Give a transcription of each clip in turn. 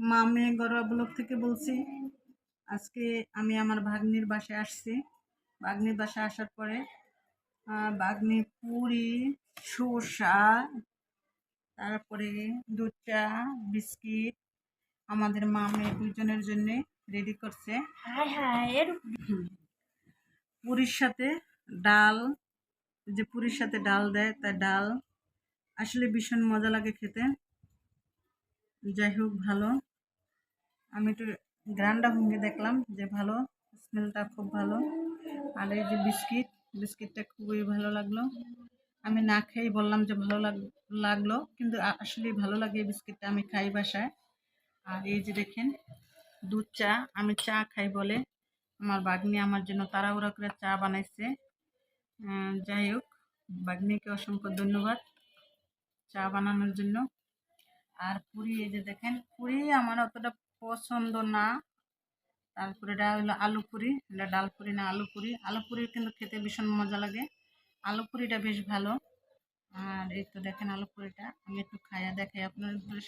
মামে ঘরোয়া ব্লগ থেকে বলছি। আজকে আমি আমার ভাগ্নির বাসায় আসছি। ভাগ্নির বাসায় আসার পরে ভাগ্নি পুরি, শসা, তারপরে দুধ চা, বিস্কিট আমাদের মামে দুজনের জন্য রেডি করছে। পুরির সাথে ডাল, যে পুরির সাথে ডাল দেয় তা ডাল আসলে ভীষণ মজা লাগে খেতে। যাই হোক, ভালো। আমি একটু গ্রানটা ভেঙে দেখলাম যে ভালো, স্মেলটা খুব ভালো। আর এই যে বিস্কিটটা খুবই ভালো লাগলো। আমি না খেয়েই বললাম যে ভালো লাগলো, কিন্তু আসলে ভালো লাগে এই বিস্কিটটা, আমি খাই বাসায়। আর এই যে দেখেন দুধ চা, আমি চা খাই বলে আমার বাগ্নি আমার জন্য তাড়াহুড়া করে চা বানাইছে। যাই হোক, বাগ্নিকে অসংখ্য ধন্যবাদ চা বানানোর জন্য। আর পুরি, এই যে দেখেন পুরি আমার অতটা পছন্দ না। তারপরে এটা হলো আলু পুরি, এটা ডাল পুরি না, আলু পুরি। আলু পুরি কিন্তু খেতে ভীষণ মজা লাগে, আলু পুরিটা বেশ ভালো। আর এই তো দেখেন আলু পুরিটা আমি একটু খাইয়া দেখাই আপনাদের।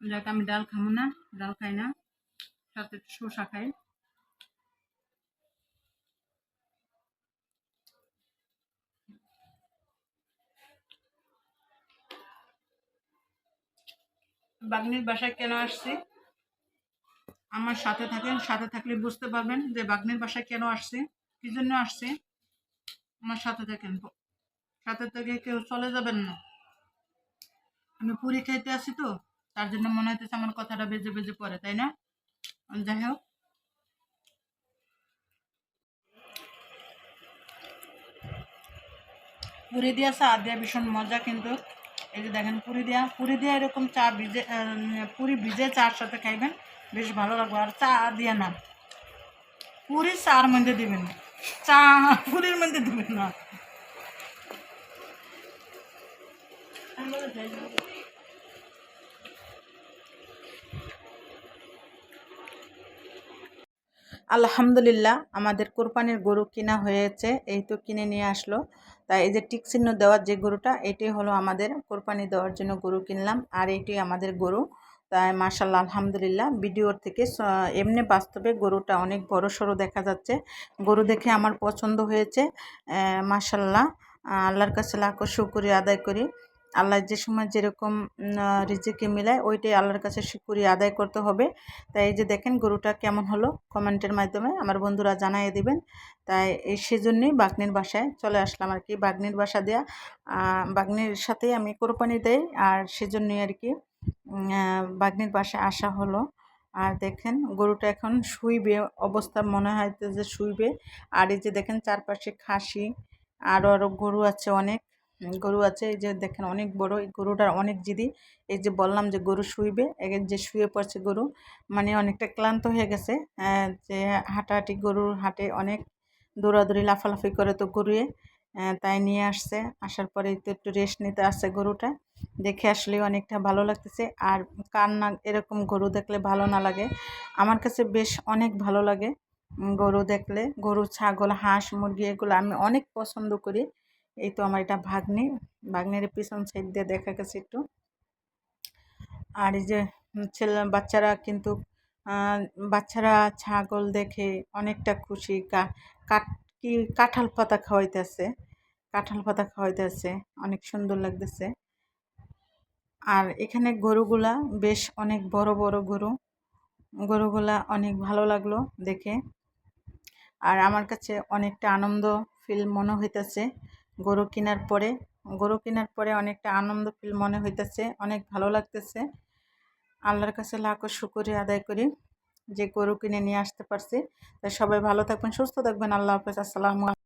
যাক, আমি ডাল খাবো না, ডাল খাই না, সাথে শসা খাই। বাগ্নির বাসায় কেন আসছি আমার সাথে থাকেন, সাথে থাকলে বুঝতে পারবেন যে বাগ্নির বাসায় কেন আসছি, কি জন্য আসছি। আমার সাথে থাকেন, সাথে থেকে কেউ চলে যাবেন না। আমি পুরি খাইতে আসি তো, তার জন্য মনে হইতেছে আমার কথাটা বেজে বেজে পড়ে, তাই না? যাই হোক, পুরি দিয়া চা দেওয়া ভীষণ মজা কিন্তু। এই যে দেখেন পুরি দিয়া এরকম চা ভিজে, পুরি ভিজে চার সাথে খাইবেন, বেশ ভালো লাগবে। আর চা দিয়া না, পুরি চার মধ্যে দিবেন, চা পুরির মধ্যে দিবেন না। আলহামদুলিল্লাহ, আমাদের কোরবানির গরু কিনা হয়েছে, এই তো কিনে নিয়ে আসলো। তাই এই যে টিক চিহ্ন দেওয়ার যে গরুটা, এটি হলো আমাদের কোরবানি দেওয়ার জন্য গরু কিনলাম। আর এটি আমাদের গরু। তাই মাশাআল্লাহ, আলহামদুলিল্লাহ। ভিডিওর থেকে এমনি বাস্তবে গরুটা অনেক বড় সড়ো দেখা যাচ্ছে। গরু দেখে আমার পছন্দ হয়েছে। মাশাআল্লাহ, আল্লাহর কাছে লাখো শুকরিয়া আদায় করি। আল্লাহ যে সময় যেরকম রিজিকে মিলায়, ওইটাই আল্লাহর কাছে শুকরিয়া আদায় করতে হবে। তাই এই যে দেখেন গরুটা কেমন হলো, কমেন্টের মাধ্যমে আমার বন্ধুরা জানিয়ে দিবেন। তাই এই সেজন্যই বাগ্নির বাসায় চলে আসলাম আর কি। বাগ্নির বাসা দেয়া বাগ্নির সাথেই আমি কোরবানি দেই, আর সেজন্যই আর কি বাগ্নির বাসায় আসা হলো। আর দেখেন গরুটা এখন শুইবে অবস্থা, মনে হয় যে শুইবে। আর এই যে দেখেন চারপাশে খাসি, আরও গরু আছে, অনেক গরু আছে। এই যে দেখেন অনেক বড়, এই গরুটার অনেক জিদি। এই যে বললাম যে গরু শুইবে, যে শুয়ে পড়ছে গরু, মানে অনেকটা ক্লান্ত হয়ে গেছে। যে হাঁটাহাঁটি, গরুর হাটে অনেক দৌড়াদৌড়ি লাফালাফি করে তো গরুয়ে, তাই নিয়ে আসছে। আসার পরে তো একটু রেস্ট নিতে আসছে গরুটা, দেখে আসলে অনেকটা ভালো লাগতেছে। আর কার না এরকম গরু দেখলে ভালো না লাগে? আমার কাছে বেশ অনেক ভালো লাগে গরু দেখলে। গরু, ছাগল, হাঁস, মুরগি এগুলো আমি অনেক পছন্দ করি। এই তো আমার এটা ভাগ্নির পিছন সাইড দিয়ে দেখা গেছে একটু। আর এই যে ছেলে বাচ্চারা কিন্তু বাচ্চারা ছাগল দেখে অনেকটা খুশি। কি কাঁঠাল পাতা খাওয়াইতেছে, অনেক সুন্দর লাগতেছে। আর এখানে গরুগুলা বেশ অনেক বড় বড় গরুগুলা অনেক ভালো লাগলো দেখে। আর আমার কাছে অনেকটা আনন্দ ফিল মনে হইতেছে গরু কেনার পরে অনেকটা আনন্দ ফিল মনে হইতেছে, অনেক ভালো লাগতেছে। আল্লাহর কাছে লাখো শুকরিয়া আদায় করি যে গরু কিনে নিয়ে আসতে পারছি। তাই সবাই ভালো থাকবেন, সুস্থ থাকবেন। আল্লাহ হাফেজ, আসসালামু আলাইকুম।